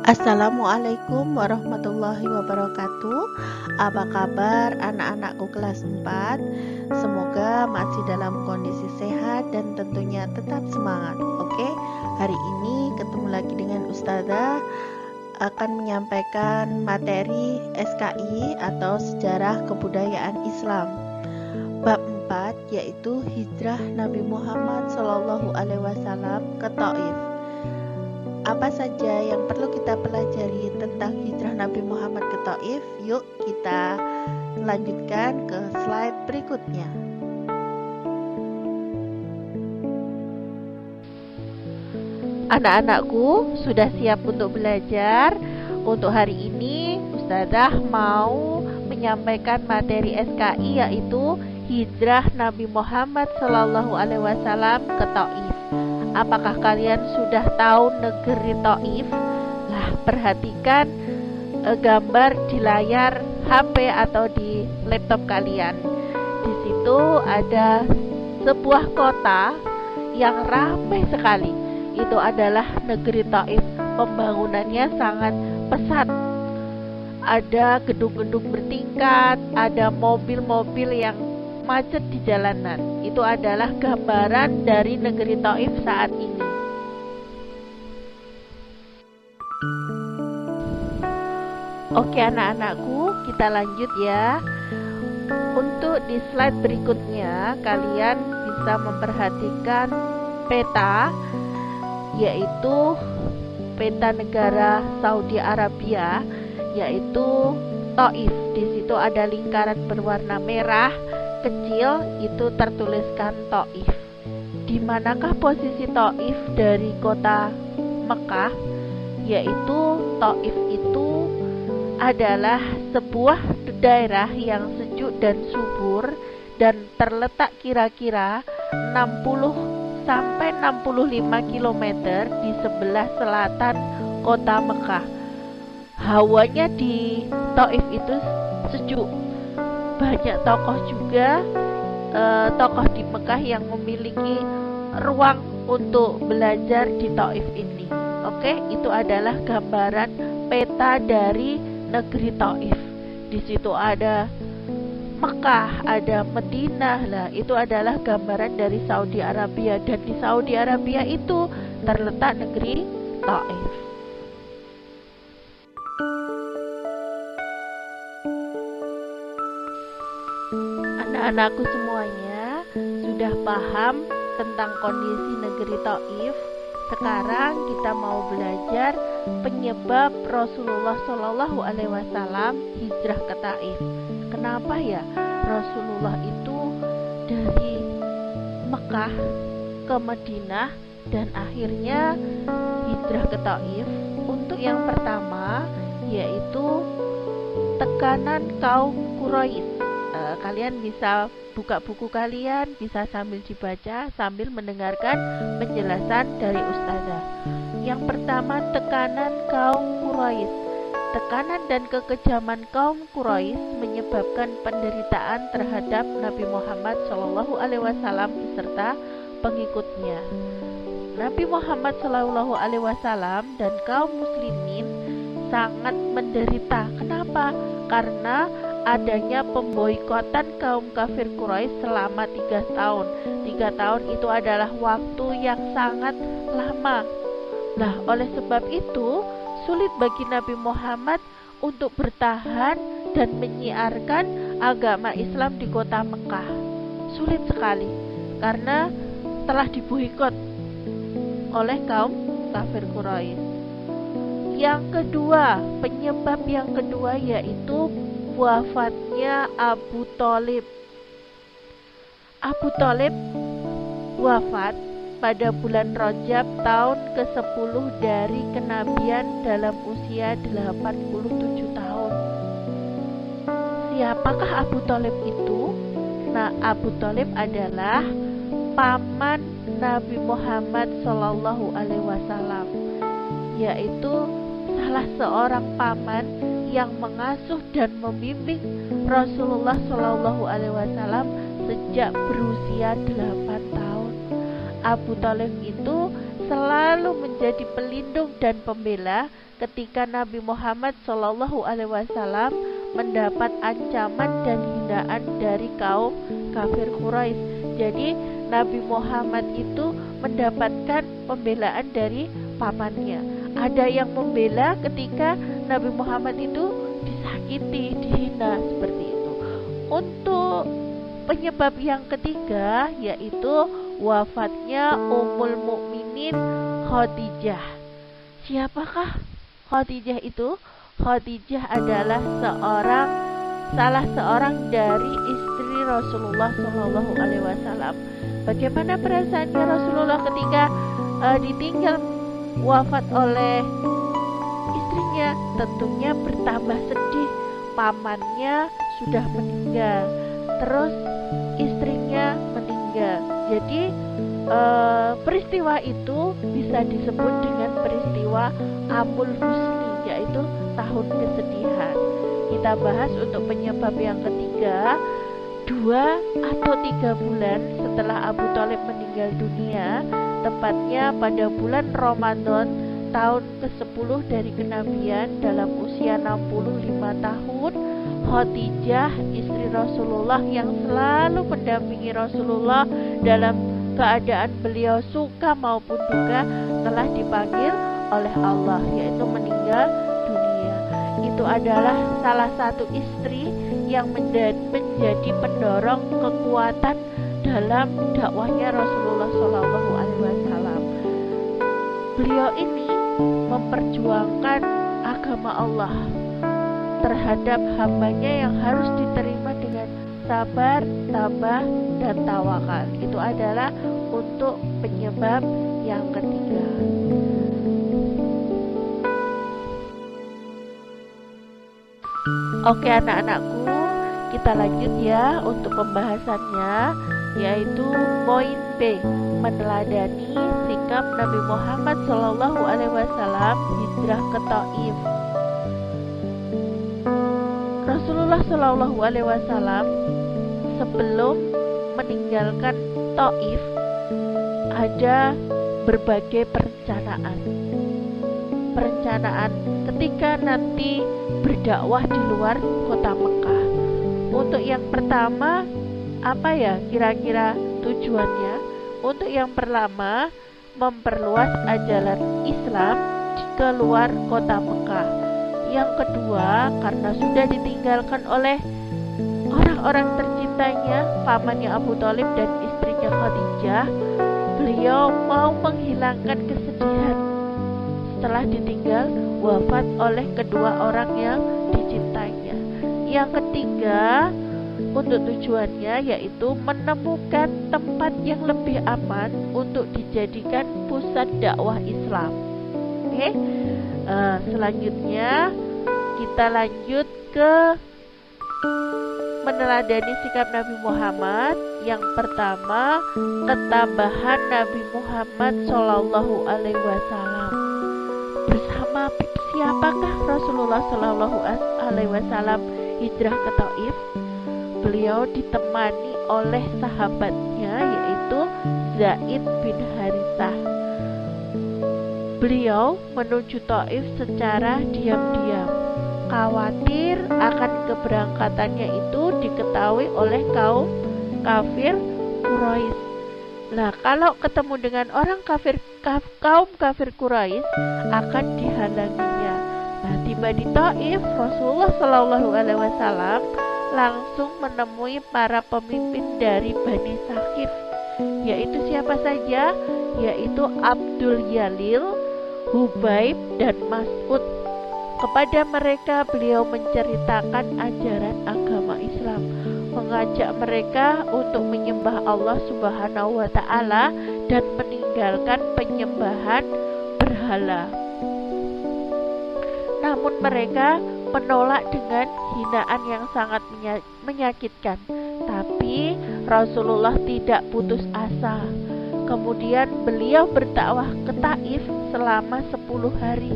Assalamualaikum warahmatullahi wabarakatuh. Apa kabar anak-anakku kelas 4? Semoga masih dalam kondisi sehat dan tentunya tetap semangat. Oke, hari ini ketemu lagi dengan Ustazah akan menyampaikan materi SKI atau Sejarah Kebudayaan Islam. Bab 4 yaitu Hijrah Nabi Muhammad SAW ke Taif. Apa saja yang perlu kita pelajari tentang hijrah Nabi Muhammad ke Taif? Yuk kita lanjutkan ke slide berikutnya. Anak-anakku sudah siap untuk belajar? Untuk hari ini Ustazah mau menyampaikan materi SKI yaitu Hijrah Nabi Muhammad SAW ke Taif. Apakah kalian sudah tahu negeri Taif? Nah, perhatikan gambar di layar HP atau di laptop kalian. Di situ ada sebuah kota yang ramai sekali. Itu adalah negeri Taif. Pembangunannya sangat pesat. Ada gedung-gedung bertingkat, ada mobil-mobil yang macet di jalanan. Itu adalah gambaran dari negeri Taif saat ini. Oke anak-anakku, kita lanjut ya. Untuk di slide berikutnya kalian bisa memperhatikan peta, yaitu peta negara Saudi Arabia, yaitu Taif. Di situ ada lingkaran berwarna merah kecil, itu tertuliskan Taif. Di manakah posisi Taif dari kota Mekah? Yaitu Taif itu adalah sebuah daerah yang sejuk dan subur dan terletak kira-kira 60 sampai 65 km di sebelah selatan kota Mekah. Hawanya di Taif itu sejuk. Banyak tokoh juga, tokoh di Mekah yang memiliki ruang untuk belajar di Taif ini. Oke, itu adalah gambaran peta dari negeri Taif. Di situ ada Mekah, ada Madinah. Lah, itu adalah gambaran dari Saudi Arabia, dan di Saudi Arabia itu terletak negeri Taif. Anak-anakku semuanya sudah paham tentang kondisi negeri Taif. Sekarang kita mau belajar penyebab Rasulullah SAW hijrah ke Taif. Kenapa ya Rasulullah itu dari Mekah ke Madinah dan akhirnya hijrah ke Taif? Untuk yang pertama yaitu tekanan kaum Quraisy. Kalian bisa buka buku kalian, bisa sambil dibaca, sambil mendengarkan penjelasan dari Ustazah. Yang pertama, tekanan kaum Quraisy. Tekanan dan kekejaman kaum Quraisy menyebabkan penderitaan terhadap Nabi Muhammad SAW beserta pengikutnya. Nabi Muhammad SAW dan kaum muslimin sangat menderita. Kenapa? Karena adanya pemboikotan kaum kafir Quraisy selama 3 tahun. 3 tahun itu adalah waktu yang sangat lama. Nah, oleh sebab itu sulit bagi Nabi Muhammad untuk bertahan dan menyiarkan agama Islam di kota Mekah. Sulit sekali karena telah diboikot oleh kaum kafir Quraisy. Yang kedua, penyebab yang kedua yaitu wafatnya Abu Thalib. Abu Thalib wafat pada bulan Rajab tahun ke-10 dari kenabian dalam usia 87 tahun. Siapakah Abu Thalib itu? Nah, Abu Thalib adalah paman Nabi Muhammad SAW, yaitu salah seorang paman yang mengasuh dan membimbing Rasulullah SAW sejak berusia 8 tahun. Abu Thalib itu selalu menjadi pelindung dan pembela ketika Nabi Muhammad SAW mendapat ancaman dan hinaan dari kaum kafir Quraisy. Jadi Nabi Muhammad itu mendapatkan pembelaan dari pamannya. Ada yang membela ketika Nabi Muhammad itu disakiti, dihina seperti itu. Untuk penyebab yang ketiga yaitu wafatnya Ummul Mukminin Khadijah. Siapakah Khadijah itu? Khadijah adalah salah seorang dari istri Rasulullah SAW. Bagaimana perasaannya Rasulullah ketika ditinggal wafat oleh istrinya? Tentunya bertambah sedih. Pamannya sudah meninggal, terus istrinya meninggal. Jadi peristiwa itu bisa disebut dengan peristiwa Amul Husni, yaitu tahun kesedihan. Kita bahas untuk penyebab yang ketiga. 2 atau 3 bulan setelah Abu Thalib meninggal dunia, tepatnya pada bulan Ramadan tahun ke-10 dari kenabian dalam usia 65 tahun, Khadijah istri Rasulullah yang selalu mendampingi Rasulullah dalam keadaan beliau suka maupun duka telah dipanggil oleh Allah, yaitu meninggal dunia. Itu adalah salah satu istri yang menjadi pendorong kekuatan dalam dakwahnya Rasulullah SAW. Beliau ini memperjuangkan agama Allah terhadap hambanya yang harus diterima dengan sabar, tabah, dan tawakal. Itu adalah untuk penyebab yang ketiga. Oke anak-anakku, kita lanjut ya untuk pembahasannya, yaitu poin B, meneladani sikap Nabi Muhammad SAW hijrah ke Thaif. Rasulullah SAW sebelum meninggalkan Thaif ada berbagai perencanaan ketika nanti berdakwah di luar kota Mekah. Untuk yang pertama, apa ya kira-kira tujuannya? Untuk yang pertama, memperluas ajaran Islam ke luar kota Mekah. Yang kedua, karena sudah ditinggalkan oleh orang-orang tercintanya, pamannya Abu Thalib dan istrinya Khadijah, beliau mau menghilangkan kesedihan setelah ditinggal wafat oleh kedua orang yang dicintainya. Yang ketiga, untuk tujuannya yaitu menemukan tempat yang lebih aman untuk dijadikan pusat dakwah Islam. Oke, selanjutnya kita lanjut ke meneladani sikap Nabi Muhammad. Yang pertama, ketabahan Nabi Muhammad SAW. Bersama siapakah Rasulullah SAW hijrah ke Thaif? Beliau ditemani oleh sahabatnya yaitu Zaid bin Harithah. Beliau menuju Thaif secara diam-diam, khawatir akan keberangkatannya itu diketahui oleh kaum kafir Quraisy. Nah, kalau ketemu dengan kaum kafir Quraisy akan dihalanginya. Nah, tiba di Thaif, Rasulullah SAW langsung menemui para pemimpin dari Bani Saqif, yaitu siapa saja? Yaitu Abdul Yalil, Hubaib, dan Mas'ud. Kepada mereka beliau menceritakan ajaran agama Islam, mengajak mereka untuk menyembah Allah Subhanahu wa Ta'ala dan meninggalkan penyembahan berhala. Namun mereka menolak dengan hinaan yang sangat menyakitkan. Tapi Rasulullah tidak putus asa. Kemudian beliau berdakwah ke Thaif selama 10 hari.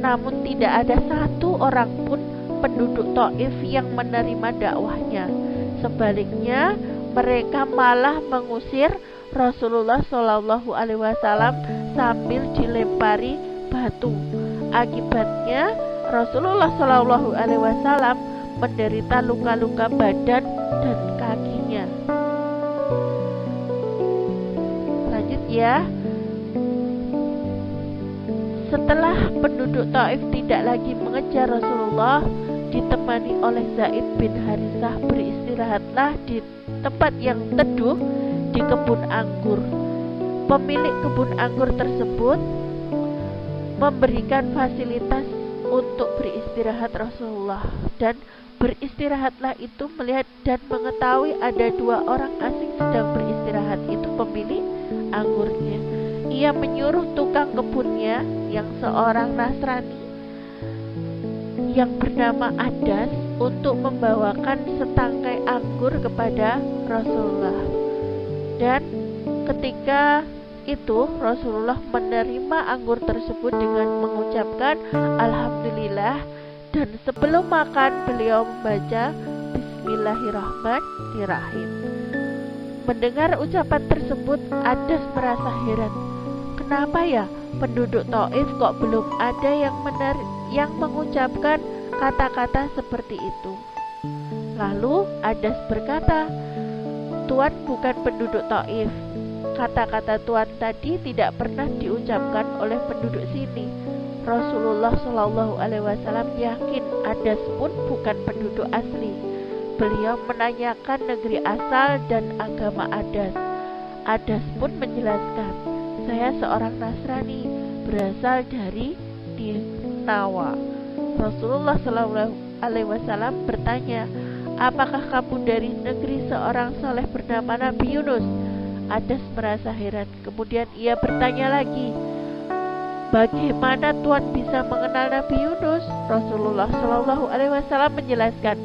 Namun tidak ada satu orang pun penduduk Thaif yang menerima dakwahnya. Sebaliknya, mereka malah mengusir Rasulullah SAW sambil dilempari batu. Akibatnya Rasulullah Shallallahu Alaihi Wasallam menderita luka-luka badan dan kakinya. Lanjut ya. Setelah penduduk Taif tidak lagi mengejar Rasulullah, ditemani oleh Zaid bin Harisah, beristirahatlah di tempat yang teduh di kebun anggur. Pemilik kebun anggur tersebut memberikan fasilitas untuk beristirahat Rasulullah, dan beristirahatlah itu melihat dan mengetahui ada 2 orang asing sedang beristirahat, itu pemilik anggurnya. Ia menyuruh tukang kebunnya yang seorang Nasrani yang bernama Adas untuk membawakan setangkai anggur kepada Rasulullah. Dan ketika itu Rasulullah menerima anggur tersebut dengan mengucapkan Alhamdulillah, dan sebelum makan beliau membaca Bismillahirrahmanirrahim. Mendengar ucapan tersebut, Adas merasa heran. Kenapa ya penduduk Taif kok belum ada yang mengucapkan kata-kata seperti itu? Lalu Adas berkata, Tuan bukan penduduk Taif. Kata-kata Tuan tadi tidak pernah diucapkan oleh penduduk sini. Rasulullah Shallallahu Alaihi Wasallam yakin Adas pun bukan penduduk asli. Beliau menanyakan negeri asal dan agama Adas. Adas pun menjelaskan, saya seorang Nasrani, berasal dari Ninawa. Rasulullah Shallallahu Alaihi Wasallam bertanya, apakah kamu dari negeri seorang saleh bernama Nabi Yunus? Adas merasa heran. Kemudian ia bertanya lagi, bagaimana Tuan bisa mengenal Nabi Yunus? Rasulullah Shallallahu Alaihi Wasallam menjelaskan,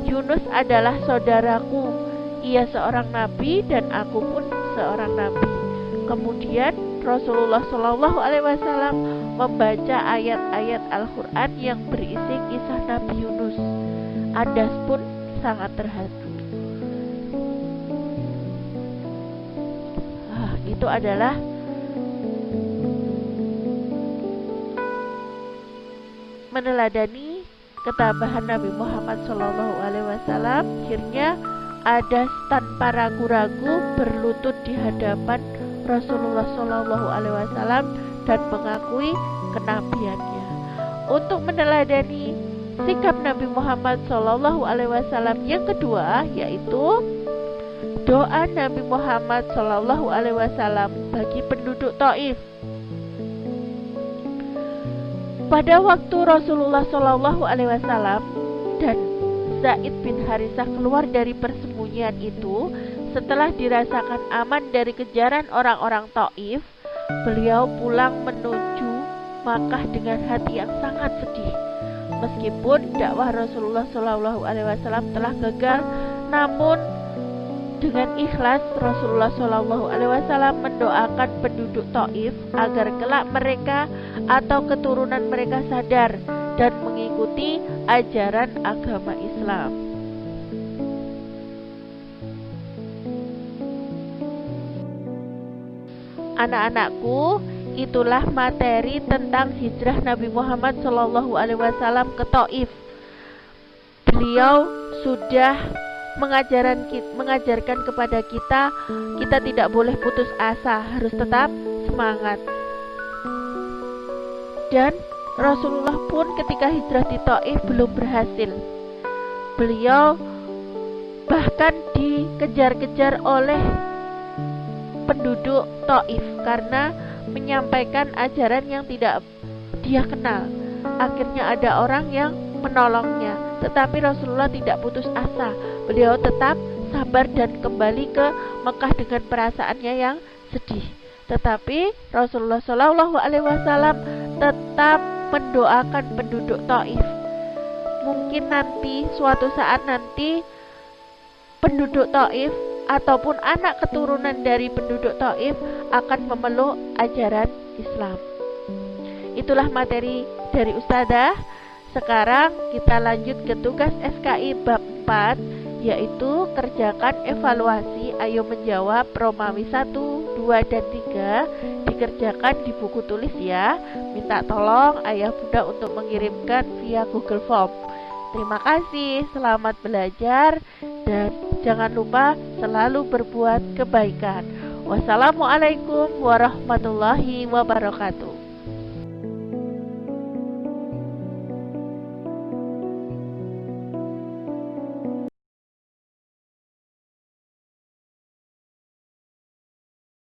Yunus adalah saudaraku. Ia seorang nabi dan aku pun seorang nabi. Kemudian Rasulullah Shallallahu Alaihi Wasallam membaca ayat-ayat Al-Quran yang berisi kisah Nabi Yunus. Adas pun sangat terharu. Itu adalah meneladani ketabahan Nabi Muhammad SAW. Akhirnya Adas tanpa ragu-ragu berlutut di hadapan Rasulullah SAW dan mengakui kenabiannya. Untuk meneladani sikap Nabi Muhammad SAW yang kedua, yaitu doa Nabi Muhammad SAW bagi penduduk Taif. Pada waktu Rasulullah SAW dan Zaid bin Harisah keluar dari persembunyian itu, setelah dirasakan aman dari kejaran orang-orang Taif, beliau pulang menuju Makkah dengan hati yang sangat sedih. Meskipun dakwah Rasulullah SAW telah gagal, namun dengan ikhlas Rasulullah SAW mendoakan penduduk Taif agar kelak mereka atau keturunan mereka sadar dan mengikuti ajaran agama Islam. Anak-anakku, itulah materi tentang hijrah Nabi Muhammad SAW ke Taif. Beliau sudah mengajarkan kepada kita tidak boleh putus asa, harus tetap semangat. Dan Rasulullah pun ketika hijrah di Taif belum berhasil. Beliau bahkan dikejar-kejar oleh penduduk Taif karena menyampaikan ajaran yang tidak dia kenal. Akhirnya ada orang yang menolongnya, tetapi Rasulullah tidak putus asa. Beliau tetap sabar dan kembali ke Mekah dengan perasaannya yang sedih. Tetapi Rasulullah SAW tetap mendoakan penduduk Taif. Mungkin nanti, suatu saat nanti, penduduk Taif ataupun anak keturunan dari penduduk Taif akan memeluk ajaran Islam. Itulah materi dari Ustadzah. Sekarang kita lanjut ke tugas SKI bab 4, yaitu kerjakan evaluasi. Ayo menjawab Romawi 1, 2, 2, dan 3 dikerjakan di buku tulis ya. Minta tolong ayah bunda untuk mengirimkan via Google Form. Terima kasih, selamat belajar, dan jangan lupa selalu berbuat kebaikan. Wassalamualaikum warahmatullahi wabarakatuh.